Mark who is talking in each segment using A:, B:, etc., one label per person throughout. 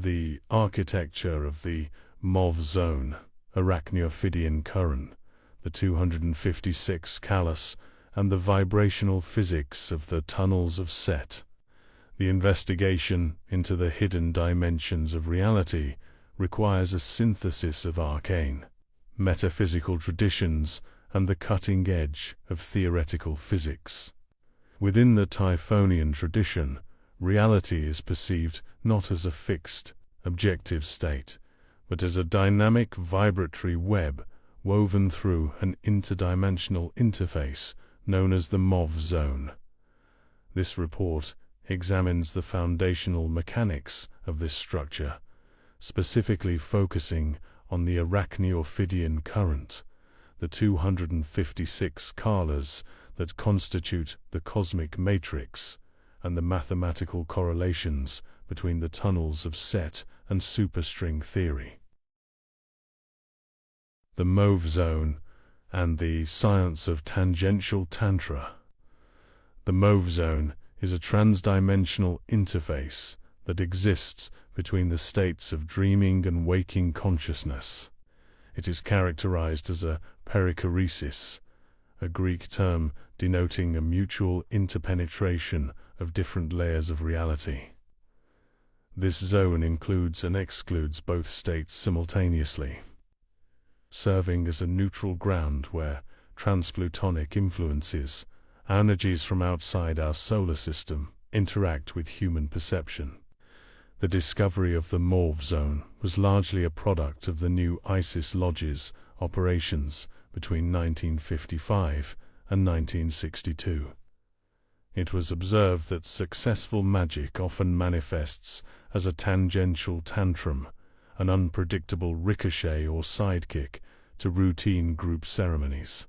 A: The architecture of the Mauve zone, arachneophidian current, the 256 callus, and the vibrational physics of the tunnels of Set. The investigation into the hidden dimensions of reality requires a synthesis of arcane, metaphysical traditions and the cutting edge of theoretical physics. Within the Typhonian tradition, reality is perceived not as a fixed, objective state, but as a dynamic vibratory web woven through an interdimensional interface known as the Mauve zone. This report examines the foundational mechanics of this structure, specifically focusing on the arachneophidian current, the 256 callus that constitute the cosmic matrix, and the mathematical correlations between the tunnels of Set and superstring theory. The Mauve zone and the science of tangential tantra. The Mauve zone is a transdimensional interface that exists between the states of dreaming and waking consciousness. It is characterized as a perichoresis, a Greek term denoting a mutual interpenetration of different layers of reality. This zone includes and excludes both states simultaneously, serving as a neutral ground where transplutonic influences, energies from outside our solar system, interact with human perception. The discovery of the Mauve zone was largely a product of the new Isis Lodge's operations between 1955 and 1962. It was observed that successful magic often manifests as a tangential tantrum, an unpredictable ricochet or sidekick to routine group ceremonies.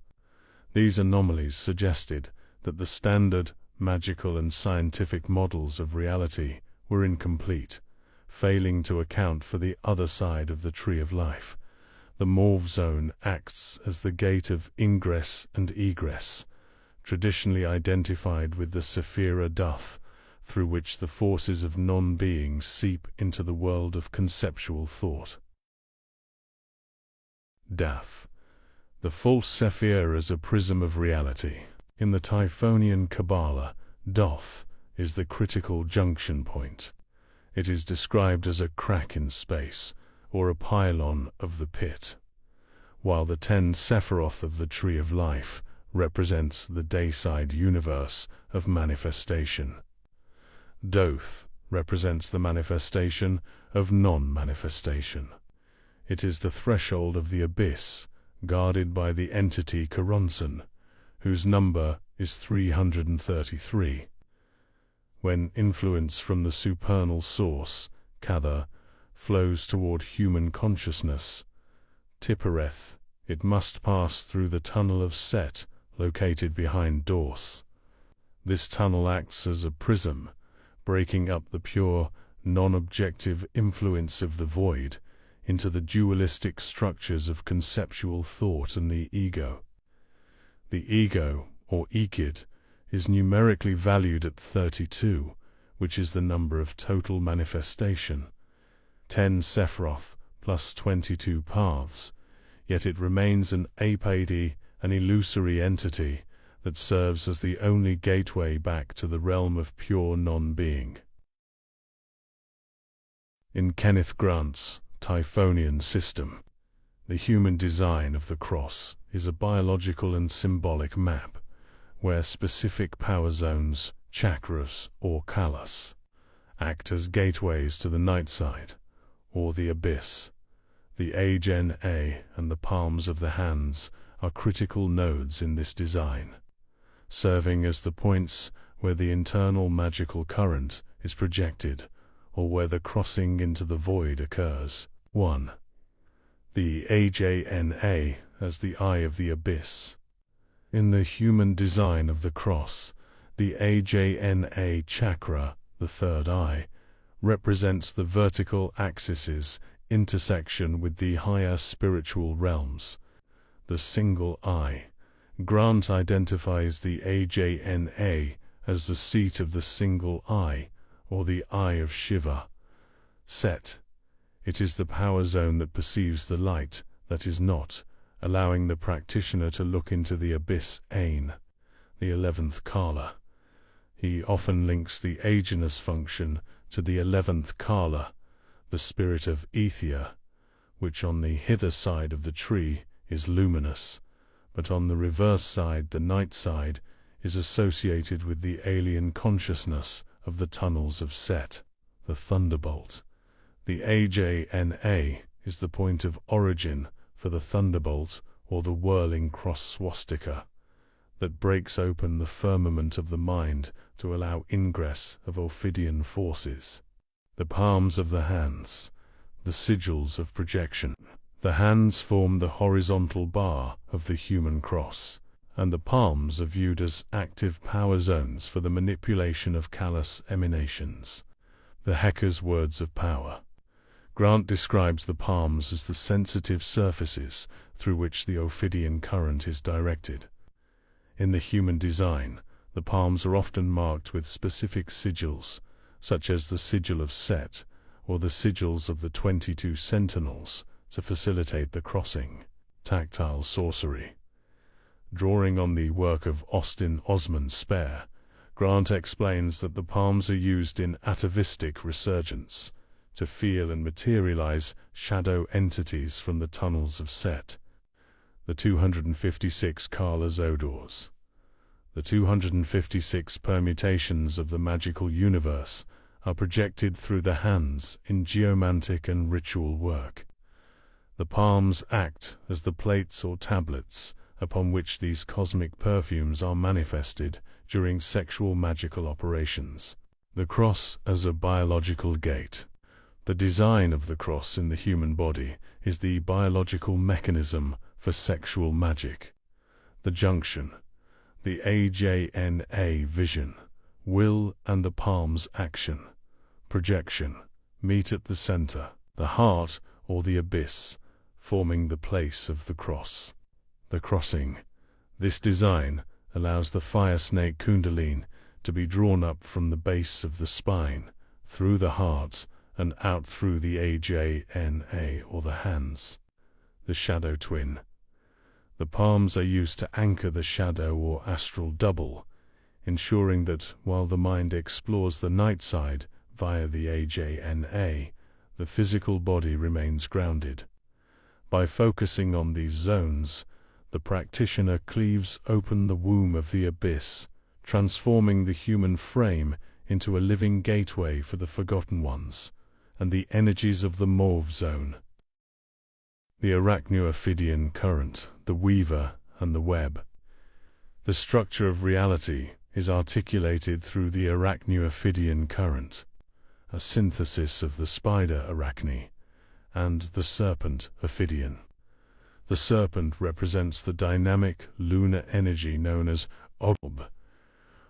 A: These anomalies suggested that the standard magical and scientific models of reality were incomplete, failing to account for the other side of the tree of life. The Mauve zone acts as the gate of ingress and egress, traditionally identified with the Sephira Duth, through which the forces of non-being seep into the world of conceptual thought. Daf. The false Sephir as a prism of reality. In the Typhonian Kabbalah, Doth is the critical junction point. It is described as a crack in space, or a pylon of the pit, while the 10 Sephiroth of the Tree of Life represents the dayside universe of manifestation. Doth represents the manifestation of non-manifestation. It is the threshold of the abyss, guarded by the entity Karonson, whose number is 333. When influence from the supernal source, Katha, flows toward human consciousness, Tiphereth, it must pass through the tunnel of Set, located behind Dorse. This tunnel acts as a prism, breaking up the pure, non-objective influence of the void into the dualistic structures of conceptual thought and the ego. The ego, or Ikid, is numerically valued at 32, which is the number of total manifestation, 10 Sephiroth plus 22 paths, yet it remains an apaidy, an illusory entity that serves as the only gateway back to the realm of pure non-being. In Kenneth Grant's Typhonian system, the human design of the cross is a biological and symbolic map, where specific power zones, chakras or callus, act as gateways to the night side, or the abyss. The ajna and the palms of the hands are critical nodes in this design, serving as the points where the internal magical current is projected, or where the crossing into the void occurs. 1. The ajna as the eye of the abyss. In the human design of the cross, the ajna chakra, the third eye, represents the vertical axis's intersection with the higher spiritual realms. The single eye. Grant identifies the ajna as the seat of the single eye, or the eye of Shiva. Set. It is the power zone that perceives the light that is not, allowing the practitioner to look into the abyss. Ain, the 11th kala. He often links the agenus function to the 11th kala, the spirit of Ether, which on the hither side of the tree is luminous, but on the reverse side, the night side, is associated with the alien consciousness of the tunnels of Set, the thunderbolt. The Ajna is the point of origin for the thunderbolt, or the whirling cross swastika, that breaks open the firmament of the mind to allow ingress of Ophidian forces. The palms of the hands, the sigils of projection. The hands form the horizontal bar of the human cross, and the palms are viewed as active power zones for the manipulation of callous emanations. The Hecker's words of power. Grant describes the palms as the sensitive surfaces through which the Ophidian current is directed. In the human design, the palms are often marked with specific sigils, such as the sigil of Set, or the sigils of the 22 sentinels, to facilitate the crossing. Tactile sorcery. Drawing on the work of Austin Osman Spare, Grant explains that the palms are used in atavistic resurgence to feel and materialize shadow entities from the tunnels of Set. The 256 Kala Zodors. The 256 permutations of the magical universe are projected through the hands in geomantic and ritual work. The palms act as the plates or tablets upon which these cosmic perfumes are manifested during sexual magical operations. The cross as a biological gate. The design of the cross in the human body is the biological mechanism for sexual magic. The junction. The Ajna vision, will and the palm's action, projection, meet at the center, the heart or the abyss, forming the place of the cross. The crossing. This design allows the fire snake kundalini to be drawn up from the base of the spine, through the heart, and out through the Ajna or the hands. The shadow twin. The palms are used to anchor the shadow or astral double, ensuring that while the mind explores the night side via the Ajna, the physical body remains grounded. By focusing on these zones, the practitioner cleaves open the womb of the abyss, transforming the human frame into a living gateway for the forgotten ones, and the energies of the Mauve zone. The Arachno-Ophidian current, the weaver, and the web. The structure of reality is articulated through the Arachno-Ophidian current, a synthesis of the spider Arachne and the serpent Ophidian. The serpent represents the dynamic lunar energy known as Ob,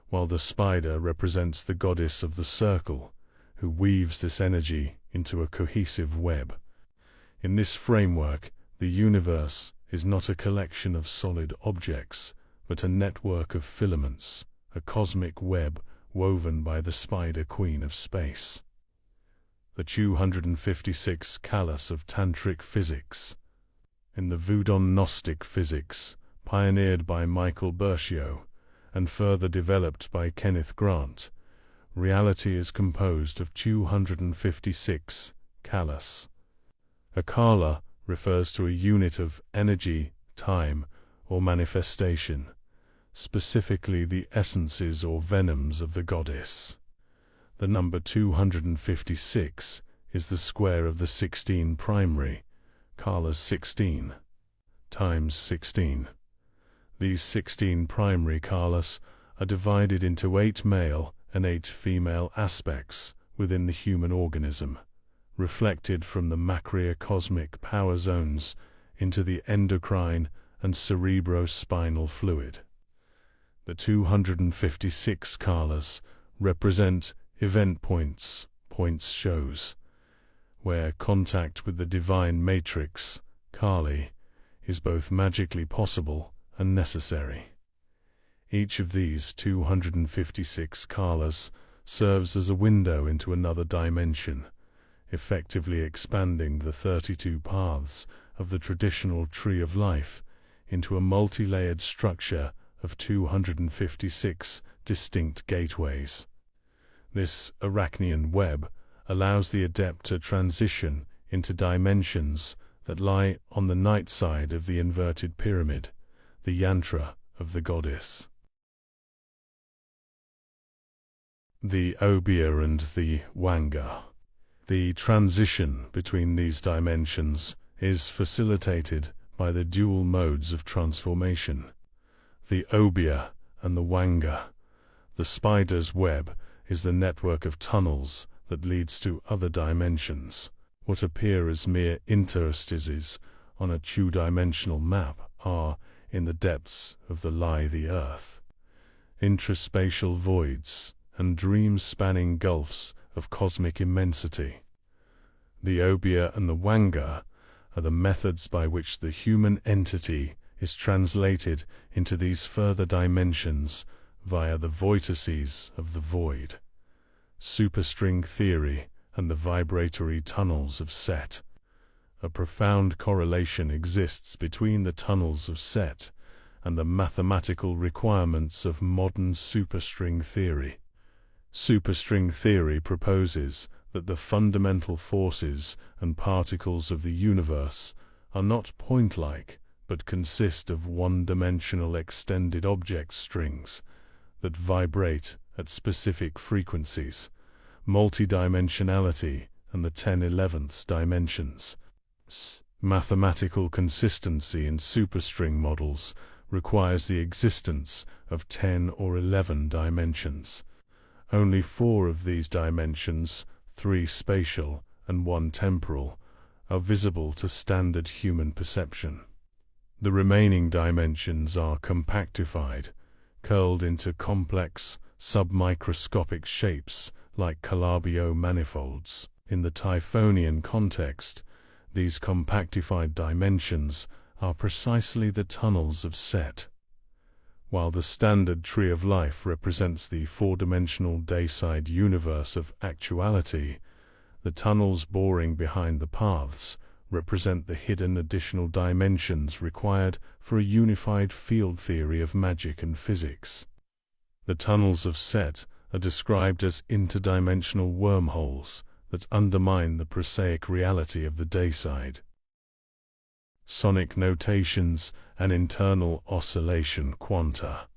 A: while the spider represents the goddess of the circle, who weaves this energy into a cohesive web. In this framework, the universe is not a collection of solid objects, but a network of filaments, a cosmic web woven by the spider queen of space. The 256 Kalas of Tantric Physics. In the Voodoo Gnostic physics, pioneered by Michael Bertio, and further developed by Kenneth Grant, reality is composed of 256 Kalas. A Kala refers to a unit of energy, time, or manifestation, specifically the essences or venoms of the goddess. The number 256 is the square of the 16 primary, Kalas 16, times 16. These 16 primary Kalas are divided into 8 male and 8 female aspects within the human organism, reflected from the macrocosmic power zones into the endocrine and cerebrospinal fluid. The 256 Kalas represent event points, shows, where contact with the divine matrix, Kali, is both magically possible and necessary. Each of these 256 Kalas serves as a window into another dimension, effectively expanding the 32 paths of the traditional tree of life into a multi-layered structure of 256 distinct gateways. This Arachnean web allows the adept to transition into dimensions that lie on the night side of the inverted pyramid, the yantra of the goddess. The Obia and the Wanga. The transition between these dimensions is facilitated by the dual modes of transformation, the Obia and the Wanga. The spider's web is the network of tunnels that leads to other dimensions. What appear as mere interstices on a two-dimensional map are, in the depths of the earth, intraspatial voids and dream-spanning gulfs of cosmic immensity. The Obia and the Wanga are the methods by which the human entity is translated into these further dimensions via the vortices of the void, superstring theory, and the vibratory tunnels of Set. A profound correlation exists between the tunnels of Set and the mathematical requirements of modern superstring theory. Superstring theory proposes that the fundamental forces and particles of the universe are not point-like, but consist of one-dimensional extended object strings that vibrate at specific frequencies, multidimensionality, and the 10/11 dimensions. Mathematical consistency in superstring models requires the existence of 10 or 11 dimensions. Only 4 of these dimensions, 3 spatial and 1 temporal, are visible to standard human perception. The remaining dimensions are compactified, curled into complex, submicroscopic shapes like Calabi-Yau manifolds. In the Typhonian context, these compactified dimensions are precisely the tunnels of Set. While the standard tree of life represents the four-dimensional dayside universe of actuality, the tunnels boring behind the paths represent the hidden additional dimensions required for a unified field theory of magic and physics. The tunnels of Set are described as interdimensional wormholes that undermine the prosaic reality of the dayside. Sonic notations and internal oscillation quanta.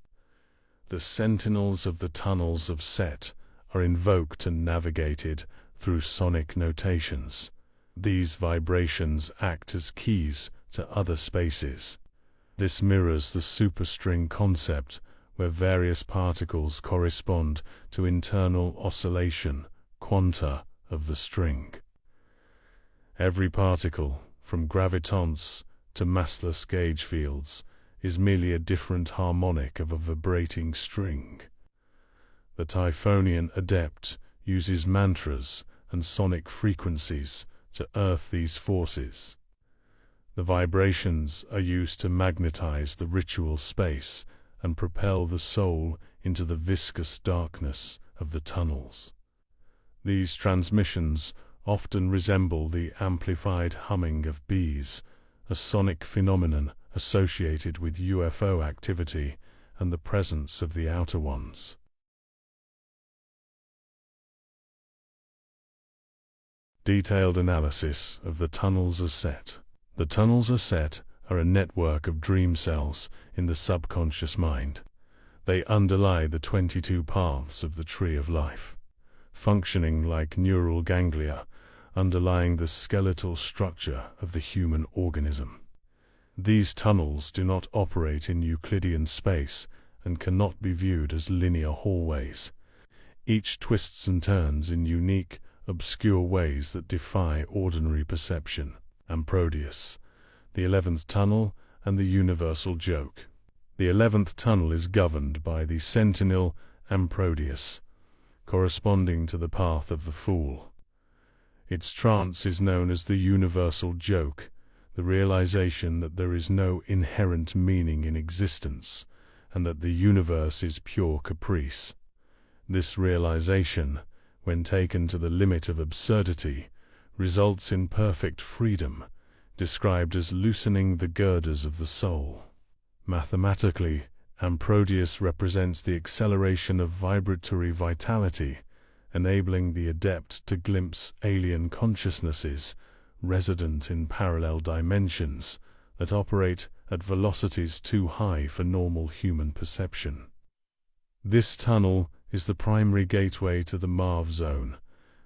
A: The sentinels of the tunnels of Set are invoked and navigated through sonic notations. These vibrations act as keys to other spaces. This mirrors the superstring concept, where various particles correspond to internal oscillation quanta of the string. Every particle, from gravitons to massless gauge fields, is merely a different harmonic of a vibrating string. The Typhonian adept uses mantras and sonic frequencies to earth these forces. The vibrations are used to magnetize the ritual space and propel the soul into the viscous darkness of the tunnels. These transmissions often resemble the amplified humming of bees, a sonic phenomenon associated with UFO activity and the presence of the Outer Ones. Detailed analysis of the tunnels of Set. The tunnels of Set are a network of dream cells in the subconscious mind. They underlie the 22 paths of the tree of life, functioning like neural ganglia underlying the skeletal structure of the human organism. These tunnels do not operate in Euclidean space and cannot be viewed as linear hallways. Each twists and turns in unique, obscure ways that defy ordinary perception. Amprodius, the 11th tunnel, and the universal joke. The 11th tunnel is governed by the sentinel Amprodius, corresponding to the path of the fool. Its trance is known as the universal joke, the realization that there is no inherent meaning in existence, and that the universe is pure caprice. This realization, when taken to the limit of absurdity, results in perfect freedom, described as loosening the girders of the soul. Mathematically, Amprodius represents the acceleration of vibratory vitality, enabling the adept to glimpse alien consciousnesses resident in parallel dimensions that operate at velocities too high for normal human perception. This tunnel is the primary gateway to the Mauve zone,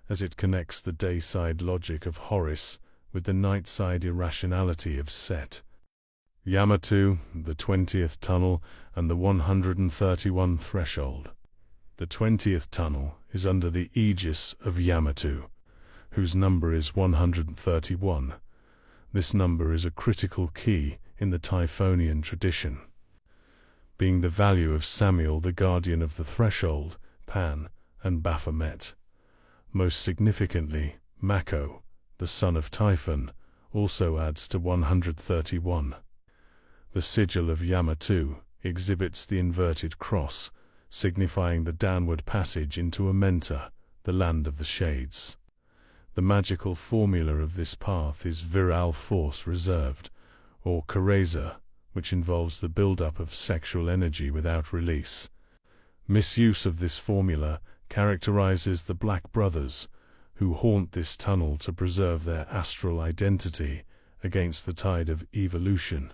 A: as it connects the day-side logic of Horus with the night-side irrationality of Set. Yamatu, the 20th tunnel, and the 131 threshold. The 20th tunnel is under the aegis of Yamatu, whose number is 131. This number is a critical key in the Typhonian tradition, being the value of Samuel, the guardian of the threshold, Pan, and Baphomet. Most significantly, Mako, the son of Typhon, also adds to 131. The sigil of Yamatu exhibits the inverted cross, signifying the downward passage into Amenta, the land of the shades. The magical formula of this path is virile force reserved, or kareza, which involves the build-up of sexual energy without release. Misuse of this formula characterizes the Black Brothers, who haunt this tunnel to preserve their astral identity against the tide of evolution,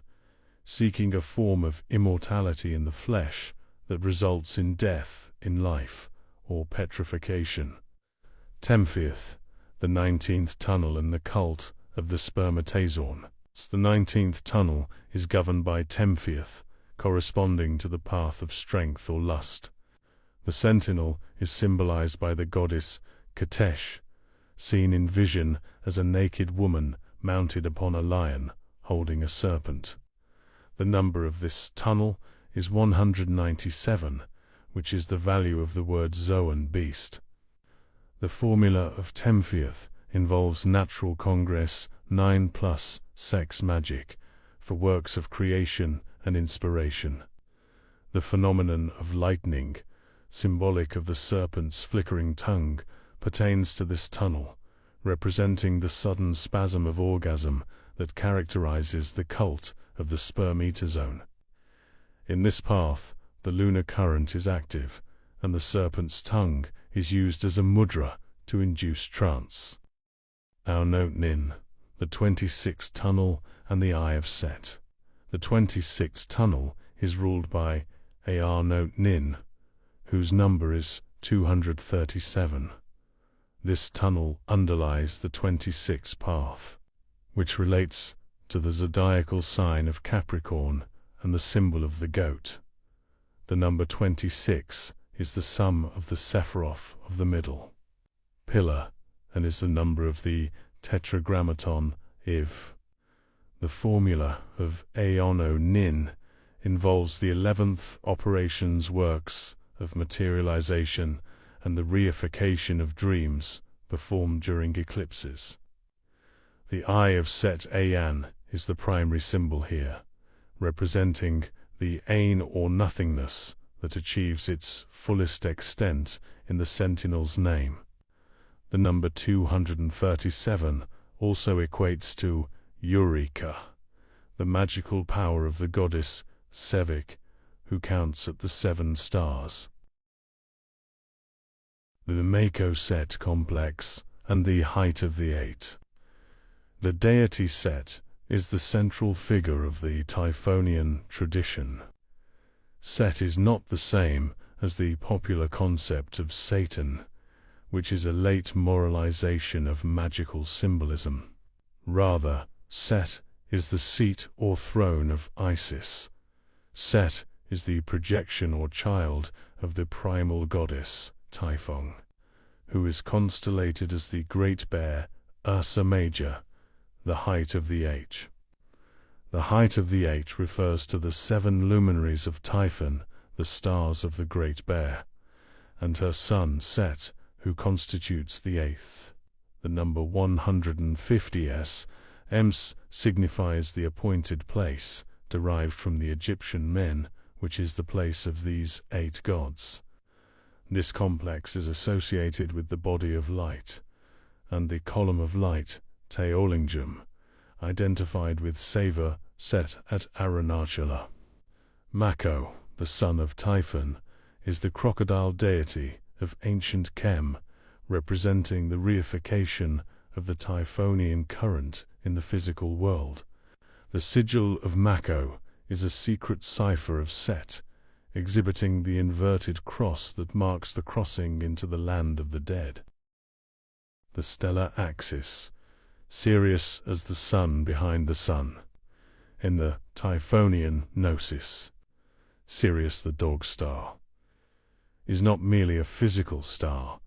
A: seeking a form of immortality in the flesh that results in death in life, or petrification. Temphiath, the 19th tunnel and the cult of the spermatozoon. The 19th tunnel is governed by Temphiath, corresponding to the path of strength or lust. The sentinel is symbolized by the goddess Katesh, seen in vision as a naked woman mounted upon a lion holding a serpent. The number of this tunnel is 197, which is the value of the word Zoan beast. The formula of Temphiath involves natural congress 9 plus sex magic for works of creation and inspiration. The phenomenon of lightning, symbolic of the serpent's flickering tongue, pertains to this tunnel, representing the sudden spasm of orgasm that characterizes the cult of the spermatozoon. In this path, the lunar current is active, and the serpent's tongue is used as a mudra to induce trance. Our note Nin, the 26th tunnel and the Eye of Set. The 26th tunnel is ruled by Ar note Nin, whose number is 237. This tunnel underlies the 26th path, which relates to the zodiacal sign of Capricorn and the symbol of the goat. The number 26 is the sum of the Sephiroth of the middle pillar and is the number of the tetragrammaton Iv. The formula of Aono Nin involves the 11th operations works of materialization and the reification of dreams performed during eclipses. The Eye of Set Ayan is the primary symbol here, representing the Ain or nothingness that achieves its fullest extent in the Sentinel's name. The number 237 also equates to Eureka, the magical power of the goddess Sevik, who counts at the 7 stars. The Mako Set complex and the height of the 8. The deity Set is the central figure of the Typhonian tradition. Set is not the same as the popular concept of Satan, which is a late moralization of magical symbolism. Rather, Set is the seat or throne of Isis. Set is the projection or child of the primal goddess Typhon, who is constellated as the Great Bear Ursa Major, the height of the 8. The height of the 8 refers to the 7 luminaries of Typhon, the stars of the Great Bear, and her son Set, who constitutes the 8th. The number 150s, Ems, signifies the appointed place, derived from the Egyptian men, which is the place of these 8 gods. This complex is associated with the body of light, and the column of light, Teolingam, identified with Seva, set at Arunachala. Mako, the son of Typhon, is the crocodile deity of ancient Kem, representing the reification of the Typhonian current in the physical world. The sigil of Mako is a secret cipher of Set, exhibiting the inverted cross that marks the crossing into the land of the dead. The stellar axis, Sirius as the sun behind the sun. In the Typhonian Gnosis, Sirius the dog star is not merely a physical star,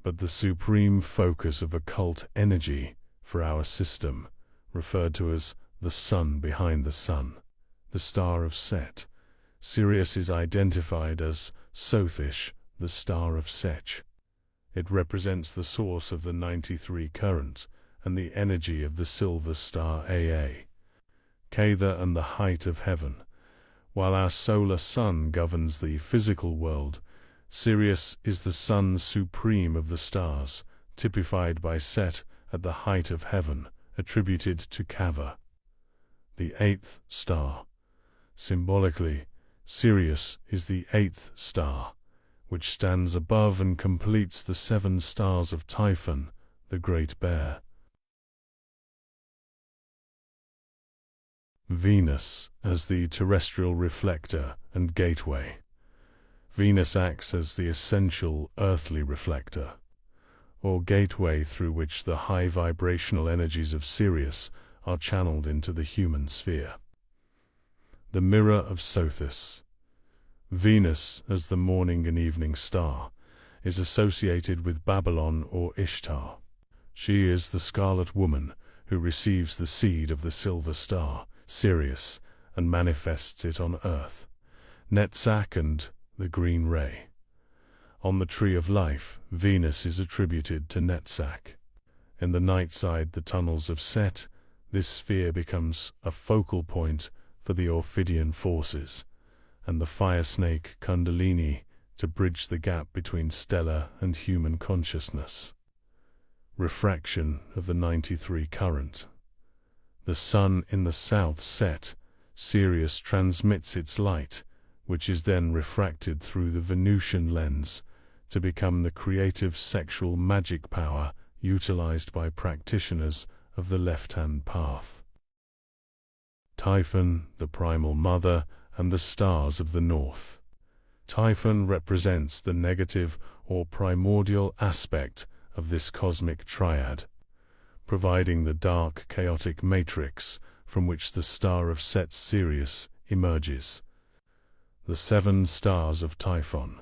A: but the supreme focus of occult energy for our system, referred to as the sun behind the sun, the star of Set. Sirius is identified as Sothish, the star of Sech. It represents the source of the 93 current and the energy of the silver star Aa, Kether and the height of heaven. While our solar sun governs the physical world, Sirius is the sun supreme of the stars, typified by Set at the height of heaven, attributed to Kava. The eighth star. Symbolically, Sirius is the eighth star, which stands above and completes the 7 stars of Typhon, the Great Bear. Venus as the terrestrial reflector and gateway. Venus acts as the essential earthly reflector, or gateway through which the high vibrational energies of Sirius are channeled into the human sphere. The mirror of Sothis. Venus, as the morning and evening star, is associated with Babylon or Ishtar. She is the scarlet woman who receives the seed of the silver star, Sirius, and manifests it on earth. Netzach and the green ray. On the Tree of Life, Venus is attributed to Netzach. In the night side, the tunnels of Set, this sphere becomes a focal point for the Ophidian forces, and the fire snake Kundalini to bridge the gap between stellar and human consciousness. Refraction of the 93 current. The sun in the south Set, Sirius transmits its light, which is then refracted through the Venusian lens to become the creative sexual magic power utilized by practitioners of the left-hand path. Typhon, the primal mother, and the stars of the north. Typhon represents the negative or primordial aspect of this cosmic triad, providing the dark, chaotic matrix from which the star of Set Sirius emerges. The 7 stars of Typhon.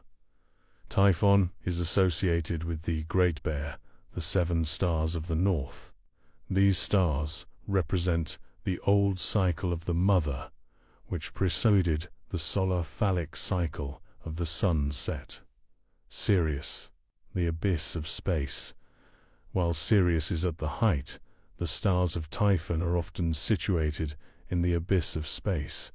A: Typhon is associated with the Great Bear, the 7 stars of the north. These stars represent the old cycle of the mother, which preceded the solar phallic cycle of the sun Set. Sirius, the abyss of space. While Sirius is at the height, the stars of Typhon are often situated in the abyss of space.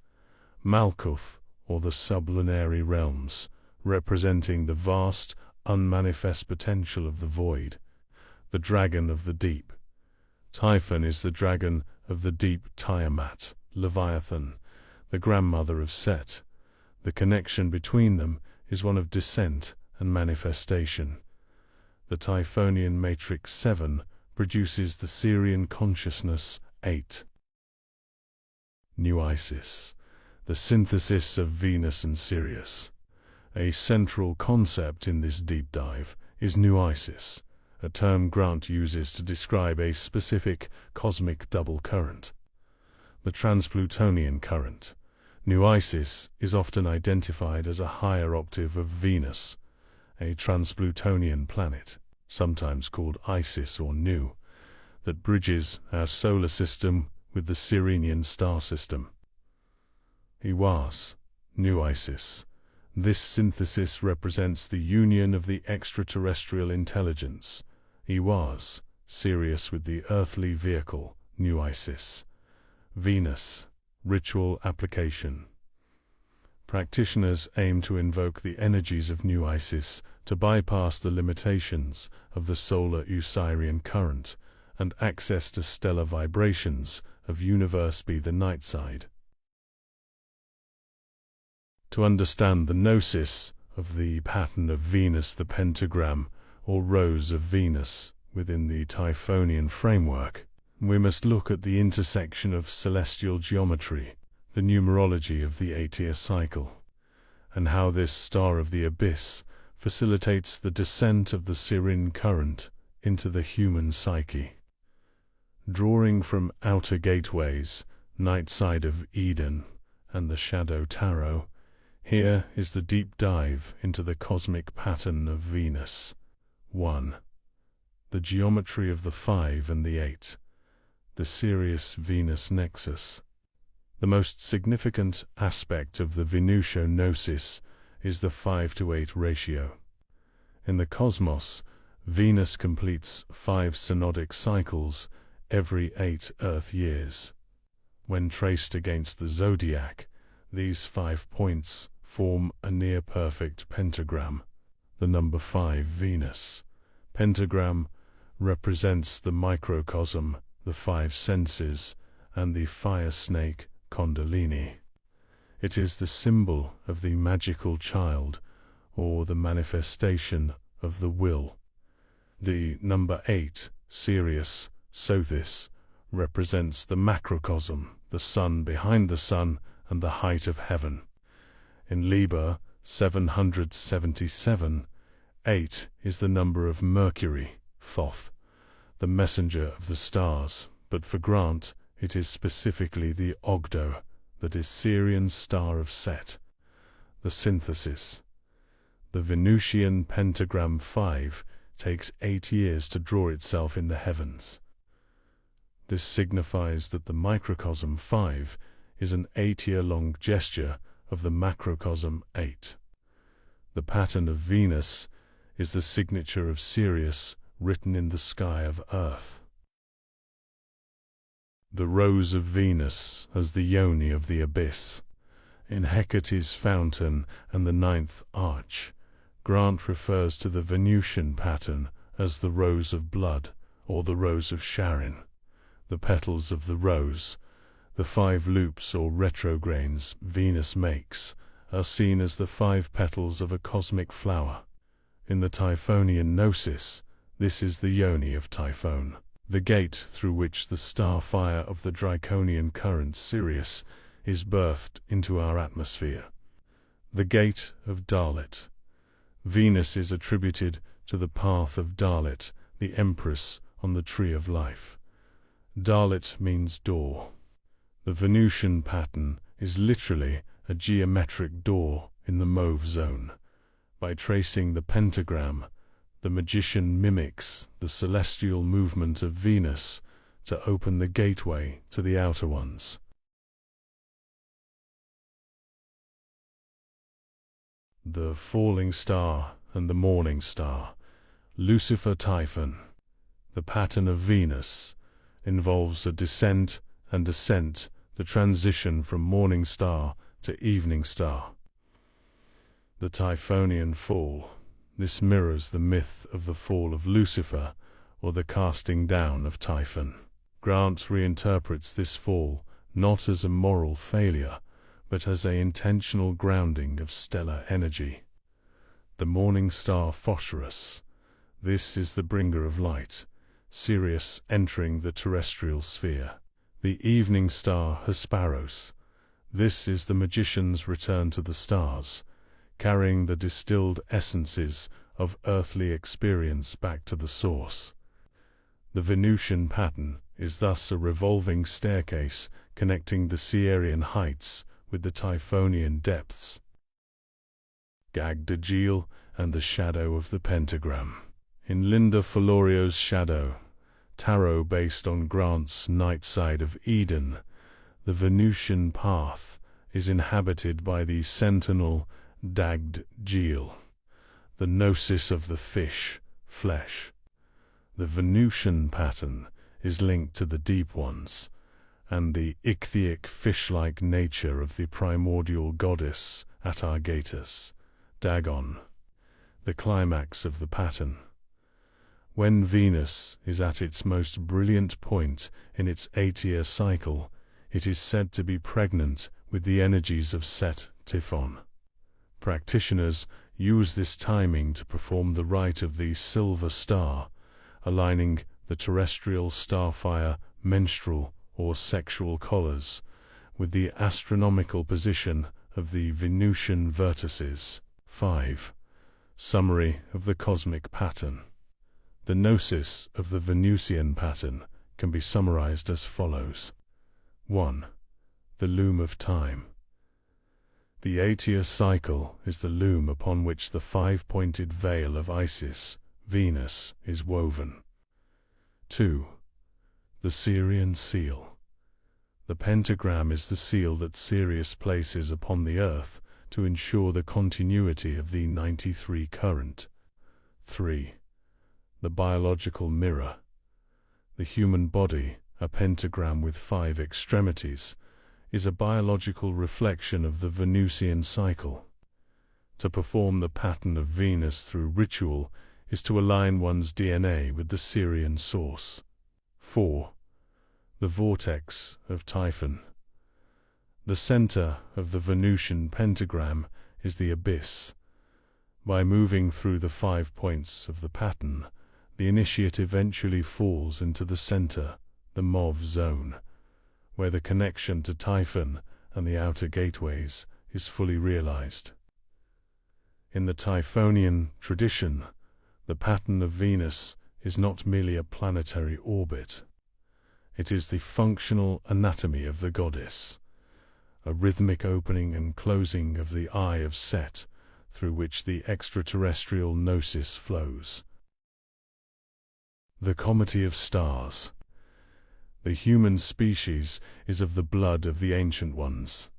A: Malkuth, or the sublunary realms, representing the vast, unmanifest potential of the void. The dragon of the deep. Typhon is the dragon of the deep, Tiamat, Leviathan, the grandmother of Set. The connection between them is one of descent and manifestation. The Typhonian matrix 7 produces the Sirian consciousness 8. New Isis, the synthesis of Venus and Sirius. A central concept in this deep dive is New Isis, a term Grant uses to describe a specific cosmic double current. The transplutonian current. New Isis is often identified as a higher octave of Venus, a transplutonian planet, sometimes called Isis or Nu, that bridges our solar system with the Sirenian star system. Iwas, New Isis. This synthesis represents the union of the extraterrestrial intelligence, Iwas, Sirius with the earthly vehicle, New Isis. Venus, ritual application. Practitioners aim to invoke the energies of New Isis to bypass the limitations of the solar Osirian current and access to stellar vibrations of Universe B, the night side. To understand the gnosis of the pattern of Venus, the pentagram or rose of Venus within the Typhonian framework, we must look at the intersection of celestial geometry, the numerology of the 8-year cycle, and how this star of the abyss facilitates the descent of the Sirin current into the human psyche. Drawing from outer gateways, night side of Eden, and the shadow tarot, here is the deep dive into the cosmic pattern of Venus. 1. The geometry of the 5 and the 8, the Sirius-Venus nexus. The most significant aspect of the Venusian gnosis is the 5-to-8 ratio. In the cosmos, Venus completes 5 synodic cycles every 8 Earth years. When traced against the zodiac, these 5 points form a near-perfect pentagram, the number 5 Venus. Pentagram represents the microcosm, the 5 senses, and the fire snake Kundalini. It is the symbol of the magical child, or the manifestation of the will. The number 8, Sirius, Sothis, represents the macrocosm, the sun behind the sun and the height of heaven. In Liber 777, 8 is the number of Mercury, Thoth, the messenger of the stars, but for Grant, it is specifically the Ogdo, that is Syrian star of Set. The synthesis. The Venusian pentagram 5 takes 8 years to draw itself in the heavens. This signifies that the microcosm 5 is an 8-year-long gesture of the macrocosm 8. The pattern of Venus is the signature of Sirius written in the sky of Earth. The rose of Venus as the yoni of the abyss. In Hecate's fountain and the 9th arch, Grant refers to the Venusian pattern as the rose of blood, or the rose of Sharon. The petals of the rose, the 5 loops or retrogrades Venus makes, are seen as the 5 petals of a cosmic flower. In the Typhonian gnosis, this is the yoni of Typhon, the gate through which the star fire of the draconian current Sirius is birthed into our atmosphere. The gate of Dalit. Venus is attributed to the path of Dalit, the empress on the tree of life. Dalit means door. The Venusian pattern is literally a geometric door in the Mauve zone. By tracing the pentagram, the magician mimics the celestial movement of Venus to open the gateway to the outer ones. The falling star and the morning star. Lucifer Typhon. The pattern of Venus involves a descent and ascent, the transition from morning star to evening star. The Typhonian fall. This mirrors the myth of the fall of Lucifer, or the casting down of Typhon. Grant reinterprets this fall not as a moral failure, but as an intentional grounding of stellar energy. The morning star Phosphorus. This is the bringer of light, Sirius entering the terrestrial sphere. The evening star Hesperos. This is the magician's return to the stars, carrying the distilled essences of earthly experience back to the source. The Venusian pattern is thus a revolving staircase connecting the Sierrian heights with the Typhonian depths. Gagdagil and the shadow of the pentagram. In Linda Folorio's Shadow, tarot based on Grant's Night Side of Eden, the Venusian path is inhabited by the sentinel Dagd-Geel, the gnosis of the fish, flesh. The Venusian pattern is linked to the deep ones, and the ichthyic fish-like nature of the primordial goddess Atargatus, Dagon, the climax of the pattern. When Venus is at its most brilliant point in its 8-year cycle, it is said to be pregnant with the energies of Set Typhon. Practitioners use this timing to perform the rite of the silver star, aligning the terrestrial starfire menstrual or sexual collars with the astronomical position of the Venusian vertices. 5. Summary of the cosmic pattern. The gnosis of the Venusian pattern can be summarized as follows. 1. The loom of time. The 8-year cycle is the loom upon which the 5-pointed veil of Isis, Venus, is woven. 2. The Sirian seal. The pentagram is the seal that Sirius places upon the earth to ensure the continuity of the 93 current. 3. The biological mirror. The human body, a pentagram with 5 extremities, is a biological reflection of the Venusian cycle. To perform the pattern of Venus through ritual is to align one's DNA with the Sirian source. 4. The vortex of Typhon. The center of the Venusian pentagram is the abyss. By moving through the 5 points of the pattern, the initiate eventually falls into the center, the Mauve zone, where the connection to Typhon and the outer gateways is fully realized. In the Typhonian tradition, the pattern of Venus is not merely a planetary orbit. It is the functional anatomy of the goddess, a rhythmic opening and closing of the eye of Set, through which the extraterrestrial gnosis flows. The comity of stars. The human species is of the blood of the ancient ones,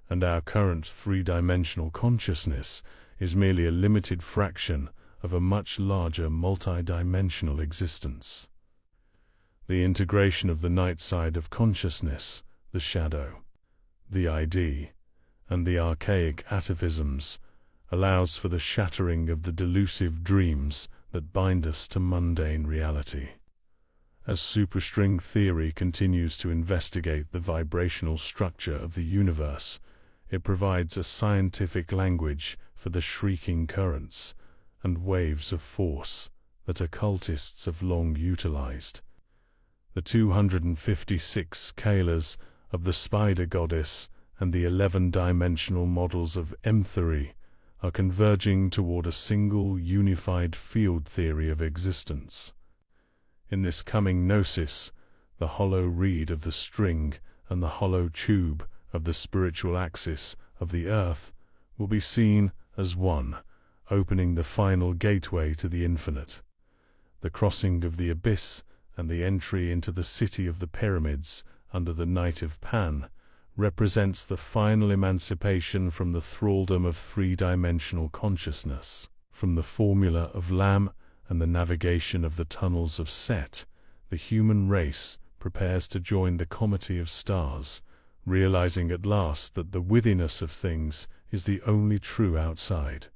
A: and our current 3-dimensional consciousness is merely a limited fraction of a much larger multi-dimensional existence. The integration of the night side of consciousness, the shadow, the ID, and the archaic atavisms allows for the shattering of the delusive dreams that bind us to mundane reality. As superstring theory continues to investigate the vibrational structure of the universe, it provides a scientific language for the shrieking currents and waves of force that occultists have long utilized. The 256 scalas of the spider goddess and the 11-dimensional models of M3 are converging toward a single unified field theory of existence. In this coming gnosis, the hollow reed of the string and the hollow tube of the spiritual axis of the earth will be seen as one, opening the final gateway to the infinite. The crossing of the abyss and the entry into the city of the pyramids under the Night of Pan represents the final emancipation from the thraldom of 3-dimensional consciousness. From the formula of Lam and the navigation of the tunnels of Set, the human race prepares to join the comity of stars, realizing at last that the withiness of things is the only true outside.